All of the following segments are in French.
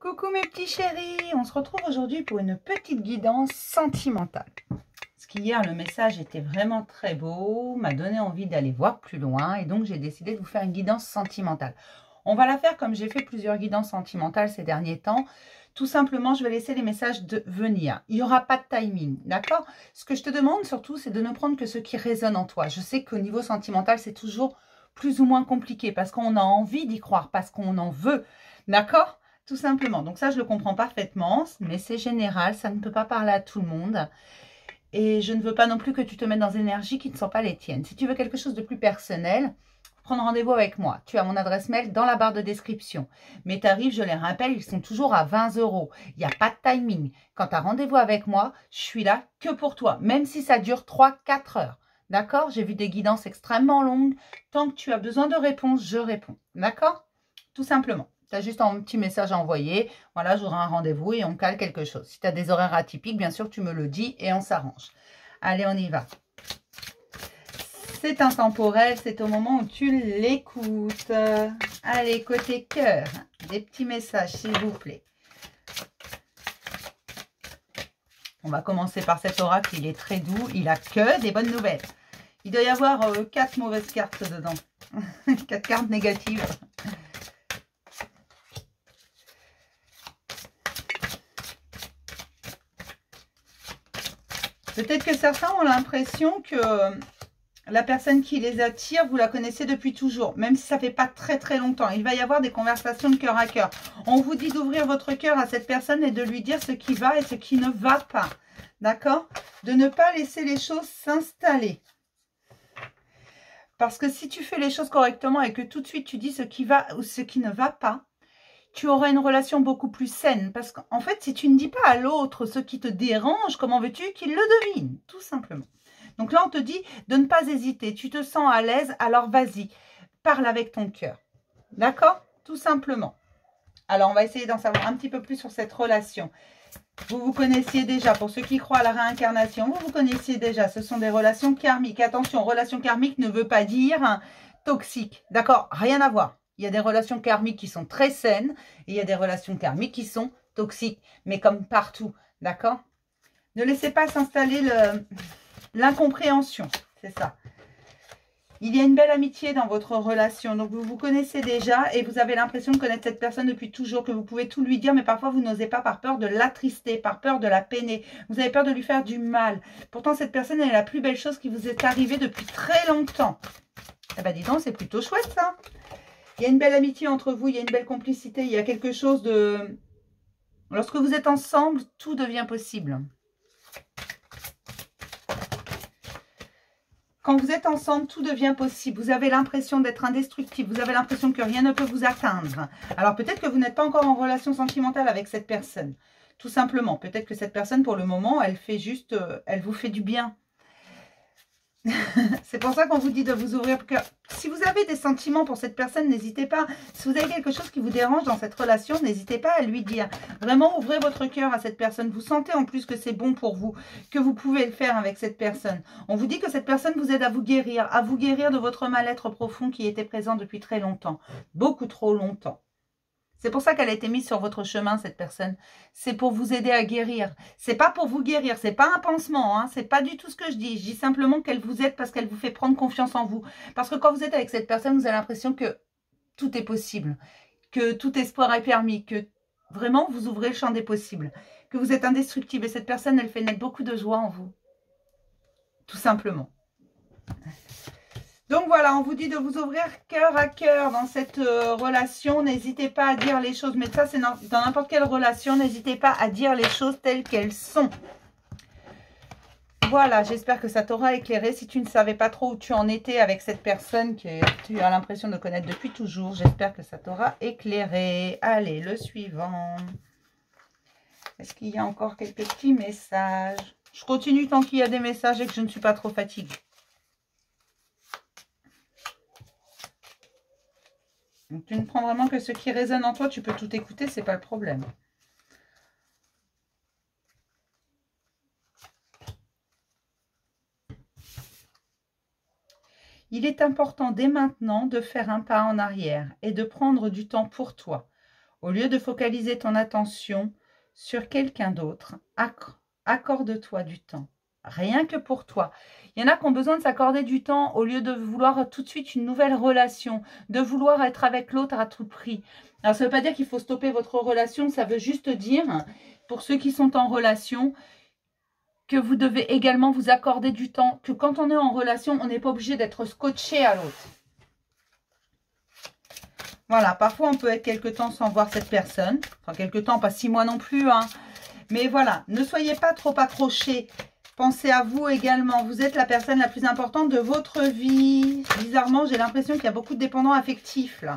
Coucou mes petits chéris, on se retrouve aujourd'hui pour une petite guidance sentimentale. Parce qu'hier le message était vraiment très beau, m'a donné envie d'aller voir plus loin et donc j'ai décidé de vous faire une guidance sentimentale. On va la faire comme j'ai fait plusieurs guidances sentimentales ces derniers temps. Tout simplement, je vais laisser les messages venir. Il n'y aura pas de timing, d'accord? Ce que je te demande surtout, c'est de ne prendre que ce qui résonne en toi. Je sais qu'au niveau sentimental, c'est toujours plus ou moins compliqué parce qu'on a envie d'y croire, parce qu'on en veut, d'accord? Tout simplement. Donc ça, je le comprends parfaitement, mais c'est général, ça ne peut pas parler à tout le monde. Et je ne veux pas non plus que tu te mettes dans des énergies qui ne sont pas les tiennes. Si tu veux quelque chose de plus personnel, prendre rendez-vous avec moi. Tu as mon adresse mail dans la barre de description. Mes tarifs, je les rappelle, ils sont toujours à 20 €. Il n'y a pas de timing. Quand tu as rendez-vous avec moi, je suis là que pour toi, même si ça dure 3-4 heures. D'accord? J'ai vu des guidances extrêmement longues. Tant que tu as besoin de réponses, je réponds. D'accord? Tout simplement. Tu as juste un petit message à envoyer. Voilà, j'aurai un rendez-vous et on cale quelque chose. Si tu as des horaires atypiques, bien sûr, tu me le dis et on s'arrange. Allez, on y va. C'est intemporel, c'est au moment où tu l'écoutes. Allez, côté cœur, des petits messages, s'il vous plaît. On va commencer par cet oracle, il est très doux, il a que des bonnes nouvelles. Il doit y avoir 4 mauvaises cartes dedans, 4 cartes négatives. Peut-être que certains ont l'impression que la personne qui les attire, vous la connaissez depuis toujours, même si ça ne fait pas très très longtemps. Il va y avoir des conversations de cœur à cœur. On vous dit d'ouvrir votre cœur à cette personne et de lui dire ce qui va et ce qui ne va pas. D'accord? De ne pas laisser les choses s'installer. Parce que si tu fais les choses correctement et que tout de suite tu dis ce qui va ou ce qui ne va pas, tu auras une relation beaucoup plus saine. Parce qu'en fait, si tu ne dis pas à l'autre ce qui te dérange, comment veux-tu qu'il le devine? Tout simplement. Donc là, on te dit de ne pas hésiter. Tu te sens à l'aise, alors vas-y. Parle avec ton cœur. D'accord? Tout simplement. Alors, on va essayer d'en savoir un petit peu plus sur cette relation. Vous vous connaissiez déjà. Pour ceux qui croient à la réincarnation, vous vous connaissiez déjà. Ce sont des relations karmiques. Attention, relation karmique ne veut pas dire toxique. D'accord? Rien à voir. Il y a des relations karmiques qui sont très saines et il y a des relations karmiques qui sont toxiques. Mais comme partout. D'accord? Ne laissez pas s'installer l'incompréhension, c'est ça. Il y a une belle amitié dans votre relation. Donc, vous vous connaissez déjà et vous avez l'impression de connaître cette personne depuis toujours, que vous pouvez tout lui dire, mais parfois, vous n'osez pas par peur de l'attrister, par peur de la peiner. Vous avez peur de lui faire du mal. Pourtant, cette personne est la plus belle chose qui vous est arrivée depuis très longtemps. Eh bien, dis donc, c'est plutôt chouette, ça. Il y a une belle amitié entre vous, il y a une belle complicité, il y a quelque chose de... Lorsque vous êtes ensemble, tout devient possible. Quand vous êtes ensemble, tout devient possible. Vous avez l'impression d'être indestructible. Vous avez l'impression que rien ne peut vous atteindre. Alors peut-être que vous n'êtes pas encore en relation sentimentale avec cette personne. Tout simplement. Peut-être que cette personne, pour le moment, elle fait juste... elle vous fait du bien. C'est pour ça qu'on vous dit de vous ouvrir le cœur. Si vous avez des sentiments pour cette personne, n'hésitez pas. Si vous avez quelque chose qui vous dérange dans cette relation, n'hésitez pas à lui dire. Vraiment, ouvrez votre cœur à cette personne. Vous sentez en plus que c'est bon pour vous, que vous pouvez le faire avec cette personne. On vous dit que cette personne vous aide à vous guérir de votre mal-être profond qui était présent depuis très longtemps. Beaucoup trop longtemps. C'est pour ça qu'elle a été mise sur votre chemin, cette personne. C'est pour vous aider à guérir. C'est pas pour vous guérir, c'est pas un pansement, hein. C'est pas du tout ce que je dis. Je dis simplement qu'elle vous aide parce qu'elle vous fait prendre confiance en vous. Parce que quand vous êtes avec cette personne, vous avez l'impression que tout est possible, que tout espoir est permis, que vraiment vous ouvrez le champ des possibles, que vous êtes indestructible. Et cette personne, elle fait naître beaucoup de joie en vous. Tout simplement. Donc voilà, on vous dit de vous ouvrir cœur à cœur dans cette relation. N'hésitez pas à dire les choses, mais ça c'est dans n'importe quelle relation. N'hésitez pas à dire les choses telles qu'elles sont. Voilà, j'espère que ça t'aura éclairé. Si tu ne savais pas trop où tu en étais avec cette personne que tu as l'impression de connaître depuis toujours, j'espère que ça t'aura éclairé. Allez, le suivant. Est-ce qu'il y a encore quelques petits messages? Je continue tant qu'il y a des messages et que je ne suis pas trop fatiguée. Donc, tu ne prends vraiment que ce qui résonne en toi, tu peux tout écouter, c'est pas le problème. Il est important dès maintenant de faire un pas en arrière et de prendre du temps pour toi. Au lieu de focaliser ton attention sur quelqu'un d'autre, accorde-toi du temps. Rien que pour toi. Il y en a qui ont besoin de s'accorder du temps au lieu de vouloir tout de suite une nouvelle relation, de vouloir être avec l'autre à tout prix. Alors, ça ne veut pas dire qu'il faut stopper votre relation, ça veut juste dire, pour ceux qui sont en relation, que vous devez également vous accorder du temps, que quand on est en relation, on n'est pas obligé d'être scotché à l'autre. Voilà, parfois on peut être quelque temps sans voir cette personne. Enfin, quelque temps, pas 6 mois non plus, hein. Mais voilà, ne soyez pas trop accrochés. Pensez à vous également. Vous êtes la personne la plus importante de votre vie. Bizarrement, j'ai l'impression qu'il y a beaucoup de dépendants affectifs là.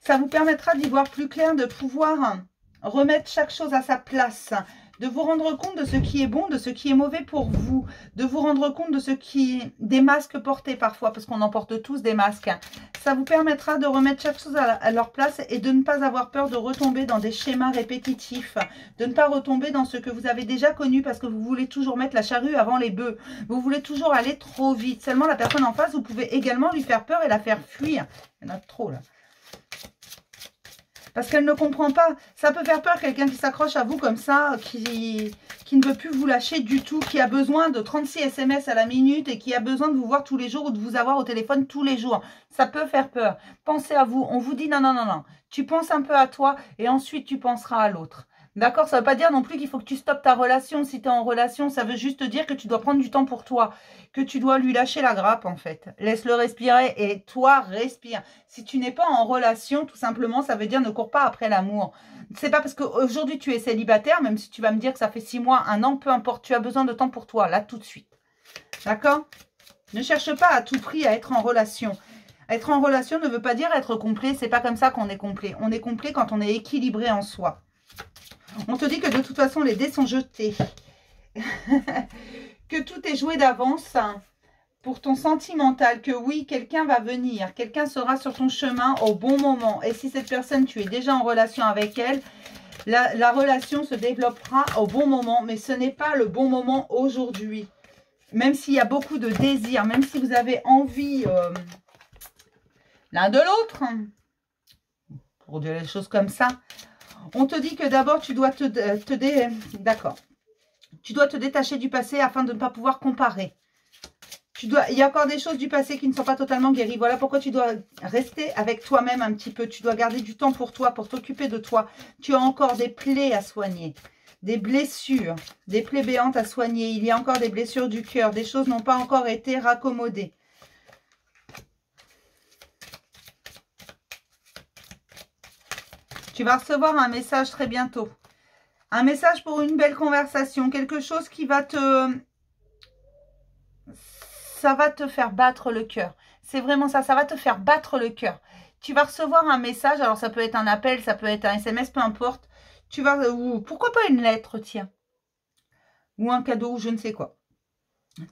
Ça vous permettra d'y voir plus clair, de pouvoir remettre chaque chose à sa place, de vous rendre compte de ce qui est bon, de ce qui est mauvais pour vous, de vous rendre compte de ce qui est des masques portés parfois, parce qu'on en porte tous des masques. Ça vous permettra de remettre chaque chose à leur place et de ne pas avoir peur de retomber dans des schémas répétitifs, de ne pas retomber dans ce que vous avez déjà connu parce que vous voulez toujours mettre la charrue avant les bœufs. Vous voulez toujours aller trop vite. Seulement la personne en face, vous pouvez également lui faire peur et la faire fuir. Il y en a trop là. Parce qu'elle ne comprend pas. Ça peut faire peur, quelqu'un qui s'accroche à vous comme ça, qui ne veut plus vous lâcher du tout, qui a besoin de 36 SMS à la minute et qui a besoin de vous voir tous les jours ou de vous avoir au téléphone tous les jours. Ça peut faire peur. Pensez à vous. On vous dit non, non, non, non. Tu penses un peu à toi et ensuite tu penseras à l'autre. D'accord? Ça ne veut pas dire non plus qu'il faut que tu stoppes ta relation. Si tu es en relation, ça veut juste dire que tu dois prendre du temps pour toi. Que tu dois lui lâcher la grappe, en fait. Laisse-le respirer et toi, respire. Si tu n'es pas en relation, tout simplement, ça veut dire ne cours pas après l'amour. C'est pas parce qu'aujourd'hui tu es célibataire, même si tu vas me dire que ça fait 6 mois, 1 an, peu importe, tu as besoin de temps pour toi, là, tout de suite. D'accord? Ne cherche pas à tout prix à être en relation. Être en relation ne veut pas dire être complet, c'est pas comme ça qu'on est complet. On est complet quand on est équilibré en soi. On te dit que de toute façon, les dés sont jetés. Que tout est joué d'avance pour ton sentimental. Que oui, quelqu'un va venir. Quelqu'un sera sur ton chemin au bon moment. Et si cette personne, tu es déjà en relation avec elle, la relation se développera au bon moment. Mais ce n'est pas le bon moment aujourd'hui. Même s'il y a beaucoup de désir, même si vous avez envie l'un de l'autre, pour dire les choses comme ça, on te dit que d'abord, tu dois d'accord. Tu dois te détacher du passé afin de ne pas pouvoir comparer. Il y a encore des choses du passé qui ne sont pas totalement guéries. Voilà pourquoi tu dois rester avec toi-même un petit peu. Tu dois garder du temps pour toi, pour t'occuper de toi. Tu as encore des plaies à soigner, des blessures, des plaies béantes à soigner. Il y a encore des blessures du cœur. Des choses n'ont pas encore été raccommodées. Tu vas recevoir un message très bientôt. Un message pour une belle conversation. Quelque chose qui va ça va te faire battre le cœur. C'est vraiment ça. Ça va te faire battre le cœur. Tu vas recevoir un message. Alors, ça peut être un appel, ça peut être un SMS, peu importe. Ou pourquoi pas une lettre, tiens. Ou un cadeau, ou je ne sais quoi.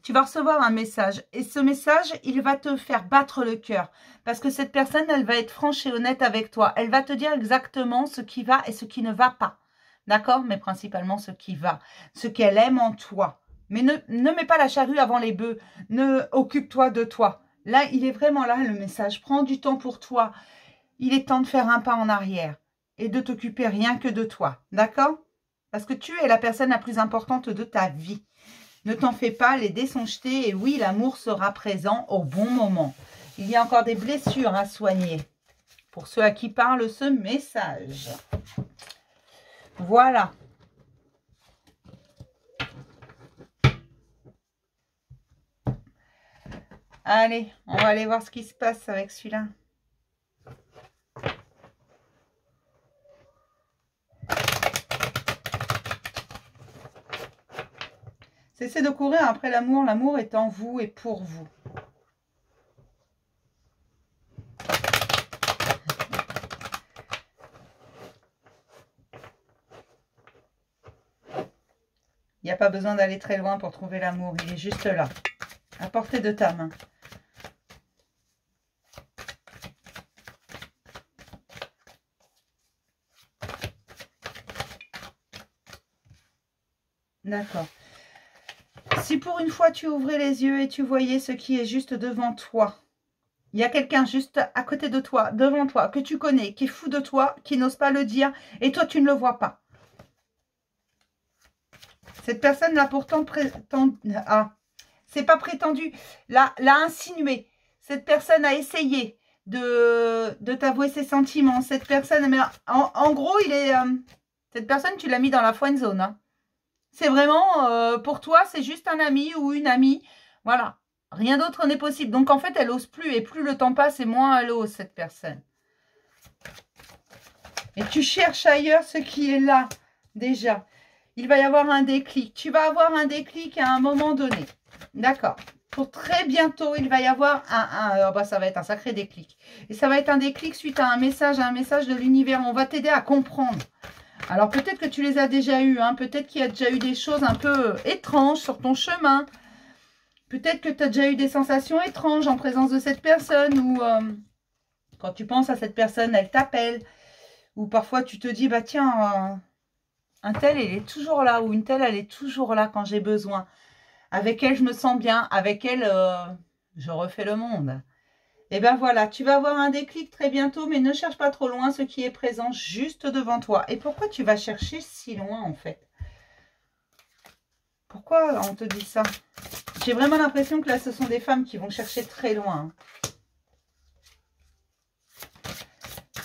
Tu vas recevoir un message. Et ce message, il va te faire battre le cœur. Parce que cette personne, elle va être franche et honnête avec toi. Elle va te dire exactement ce qui va et ce qui ne va pas. D'accord? Mais principalement ce qui va. Ce qu'elle aime en toi. Mais ne mets pas la charrue avant les bœufs. Occupe-toi de toi. Là, il est vraiment là, le message. Prends du temps pour toi. Il est temps de faire un pas en arrière. Et de t'occuper rien que de toi. D'accord? Parce que tu es la personne la plus importante de ta vie. Ne t'en fais pas, les dés sont jetés et oui, l'amour sera présent au bon moment. Il y a encore des blessures à soigner pour ceux à qui parle ce message. Voilà. Allez, on va aller voir ce qui se passe avec celui-là. Cessez de courir après l'amour. L'amour est en vous et pour vous. Il n'y a pas besoin d'aller très loin pour trouver l'amour. Il est juste là, à portée de ta main. D'accord. Si pour une fois tu ouvrais les yeux et tu voyais ce qui est juste devant toi, il y a quelqu'un juste à côté de toi, devant toi, que tu connais, qui est fou de toi, qui n'ose pas le dire, et toi, tu ne le vois pas. Cette personne l'a pourtant prétendu. Ah, c'est pas prétendu, l'a insinué. Cette personne a essayé de t'avouer ses sentiments. Cette personne, mais en gros, cette personne, tu l'as mis dans la friend zone. Hein. C'est vraiment, pour toi, c'est juste un ami ou une amie. Voilà. Rien d'autre n'est possible. Donc, en fait, elle n'ose plus. Et plus le temps passe, et moins elle ose, cette personne. Et tu cherches ailleurs ce qui est là, déjà. Il va y avoir un déclic. Tu vas avoir un déclic à un moment donné. D'accord. Pour très bientôt, il va y avoir ça va être un sacré déclic. Et ça va être un déclic suite à un message de l'univers. On va t'aider à comprendre. Alors, peut-être que tu les as déjà eus. Hein. Peut-être qu'il y a déjà eu des choses un peu étranges sur ton chemin. Peut-être que tu as déjà eu des sensations étranges en présence de cette personne. Ou quand tu penses à cette personne, elle t'appelle. Ou parfois, tu te dis, bah tiens, un tel, il est toujours là. Ou une telle, elle est toujours là quand j'ai besoin. Avec elle, je me sens bien. Avec elle, je refais le monde. Et ben voilà, tu vas avoir un déclic très bientôt, mais ne cherche pas trop loin ce qui est présent juste devant toi. Et pourquoi tu vas chercher si loin, en fait? Pourquoi on te dit ça? J'ai vraiment l'impression que là, ce sont des femmes qui vont chercher très loin.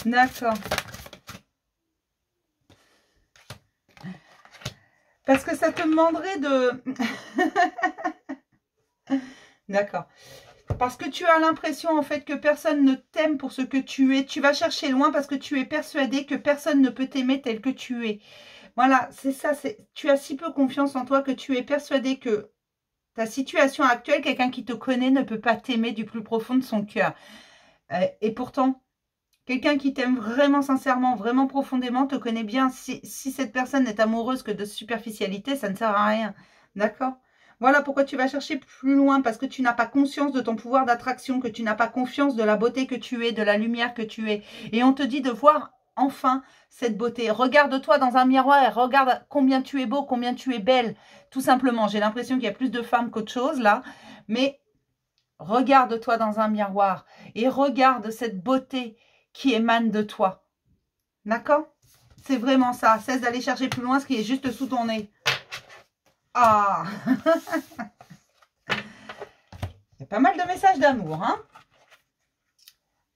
D'accord. Parce que ça te demanderait de... D'accord. Parce que tu as l'impression, en fait, que personne ne t'aime pour ce que tu es. Tu vas chercher loin parce que tu es persuadé que personne ne peut t'aimer tel que tu es. Voilà, c'est ça. Tu as si peu confiance en toi que tu es persuadé que ta situation actuelle, quelqu'un qui te connaît ne peut pas t'aimer du plus profond de son cœur. Et pourtant, quelqu'un qui t'aime vraiment sincèrement, vraiment profondément, te connaît bien. Si cette personne n'est amoureuse que de superficialité, ça ne sert à rien. D'accord ? Voilà pourquoi tu vas chercher plus loin, parce que tu n'as pas conscience de ton pouvoir d'attraction, que tu n'as pas confiance de la beauté que tu es, de la lumière que tu es. Et on te dit de voir enfin cette beauté. Regarde-toi dans un miroir et regarde combien tu es beau, combien tu es belle. Tout simplement, j'ai l'impression qu'il y a plus de femmes qu'autre chose là. Mais regarde-toi dans un miroir et regarde cette beauté qui émane de toi. D'accord? C'est vraiment ça. Cesse d'aller chercher plus loin ce qui est juste sous ton nez. Ah. Il y a pas mal de messages d'amour, hein?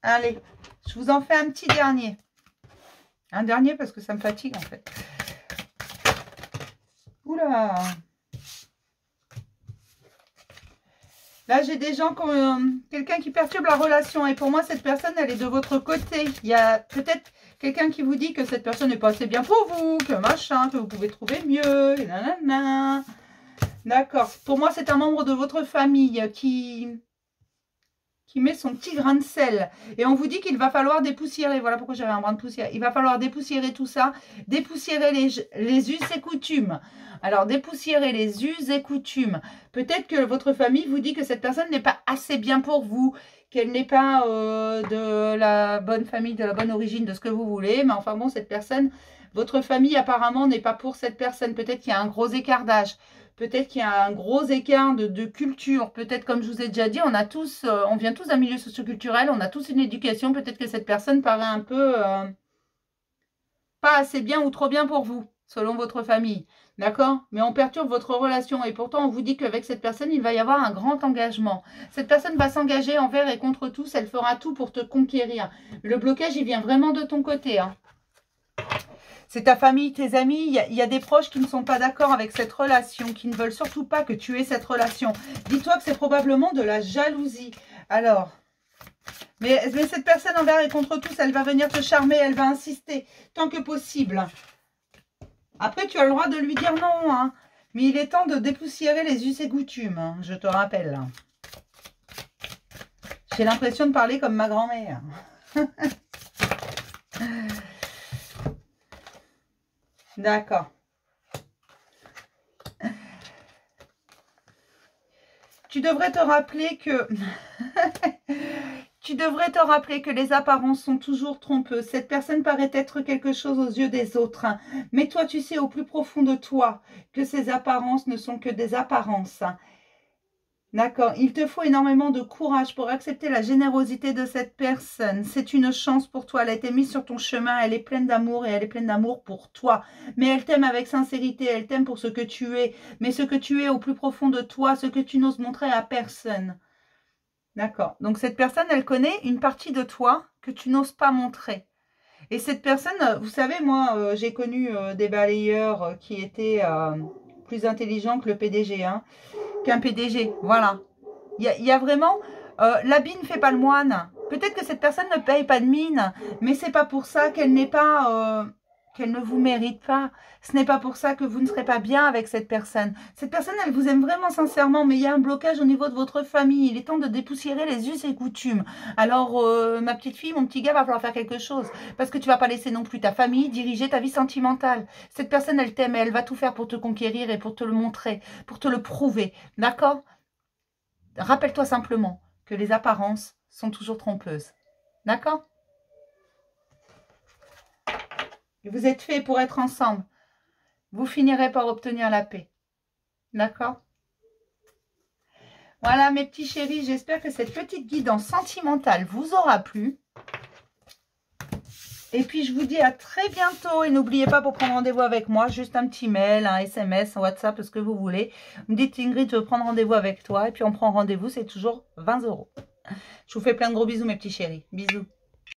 Allez, je vous en fais un petit dernier. Un dernier parce que ça me fatigue, en fait. Oula. Là, j'ai des gens qui ont quelqu'un qui perturbe la relation. Et pour moi, cette personne, elle est de votre côté. Il y a peut-être quelqu'un qui vous dit que cette personne n'est pas assez bien pour vous, que machin, que vous pouvez trouver mieux. Et nanana. D'accord. Pour moi, c'est un membre de votre famille qui met son petit grain de sel. Et on vous dit qu'il va falloir dépoussiérer. Voilà pourquoi j'avais un brin de poussière. Il va falloir dépoussiérer tout ça. Dépoussiérer les us et coutumes. Alors, dépoussiérer les us et coutumes. Peut-être que votre famille vous dit que cette personne n'est pas assez bien pour vous. Qu'elle n'est pas de la bonne famille, de la bonne origine, de ce que vous voulez. Mais enfin bon, cette personne, votre famille apparemment n'est pas pour cette personne. Peut-être qu'il y a un gros écart d'âge. Peut-être qu'il y a un gros écart de culture. Peut-être, comme je vous ai déjà dit, on vient tous d'un milieu socioculturel, on a tous une éducation. Peut-être que cette personne paraît un peu pas assez bien ou trop bien pour vous, selon votre famille. D'accord? Mais on perturbe votre relation. Et pourtant, on vous dit qu'avec cette personne, il va y avoir un grand engagement. Cette personne va s'engager envers et contre tous. Elle fera tout pour te conquérir. Le blocage, il vient vraiment de ton côté, hein. C'est ta famille, tes amis, il y a des proches qui ne sont pas d'accord avec cette relation, qui ne veulent surtout pas que tu aies cette relation. Dis-toi que c'est probablement de la jalousie. Alors, mais cette personne envers et contre tous, elle va venir te charmer, elle va insister tant que possible. Après, tu as le droit de lui dire non, hein, mais il est temps de dépoussiérer les us et coutumes, hein, je te rappelle. J'ai l'impression de parler comme ma grand-mère. D'accord. Tu devrais te rappeler que... tu devrais te rappeler que les apparences sont toujours trompeuses. Cette personne paraît être quelque chose aux yeux des autres. Mais toi, tu sais au plus profond de toi que ces apparences ne sont que des apparences. D'accord. Il te faut énormément de courage pour accepter la générosité de cette personne. C'est une chance pour toi. Elle a été mise sur ton chemin. Elle est pleine d'amour et elle est pleine d'amour pour toi. Mais elle t'aime avec sincérité. Elle t'aime pour ce que tu es. Mais ce que tu es au plus profond de toi, ce que tu n'oses montrer à personne. D'accord. Donc cette personne, elle connaît une partie de toi que tu n'oses pas montrer. Et cette personne, vous savez, moi, j'ai connu des balayeurs qui étaient plus intelligents que le PDG, hein, qu'un PDG. Voilà. Il y a vraiment... l'habit ne fait pas le moine. Peut-être que cette personne ne paye pas de mine, mais c'est pas pour ça qu'elle n'est pas... qu'elle ne vous mérite pas. Ce n'est pas pour ça que vous ne serez pas bien avec cette personne. Cette personne, elle vous aime vraiment sincèrement, mais il y a un blocage au niveau de votre famille. Il est temps de dépoussiérer les us et coutumes. Alors, ma petite fille, mon petit gars, va falloir faire quelque chose. Parce que tu vas pas laisser non plus ta famille diriger ta vie sentimentale. Cette personne, elle t'aime et elle va tout faire pour te conquérir et pour te le montrer, pour te le prouver. D'accord ? Rappelle-toi simplement que les apparences sont toujours trompeuses. D'accord ? Vous êtes faits pour être ensemble. Vous finirez par obtenir la paix. D'accord ? Voilà mes petits chéris, j'espère que cette petite guidance sentimentale vous aura plu. Et puis je vous dis à très bientôt. Et n'oubliez pas pour prendre rendez-vous avec moi, juste un petit mail, un SMS, un WhatsApp, ce que vous voulez. Vous me dites Ingrid, je veux prendre rendez-vous avec toi. Et puis on prend rendez-vous, c'est toujours 20 €. Je vous fais plein de gros bisous mes petits chéris. Bisous.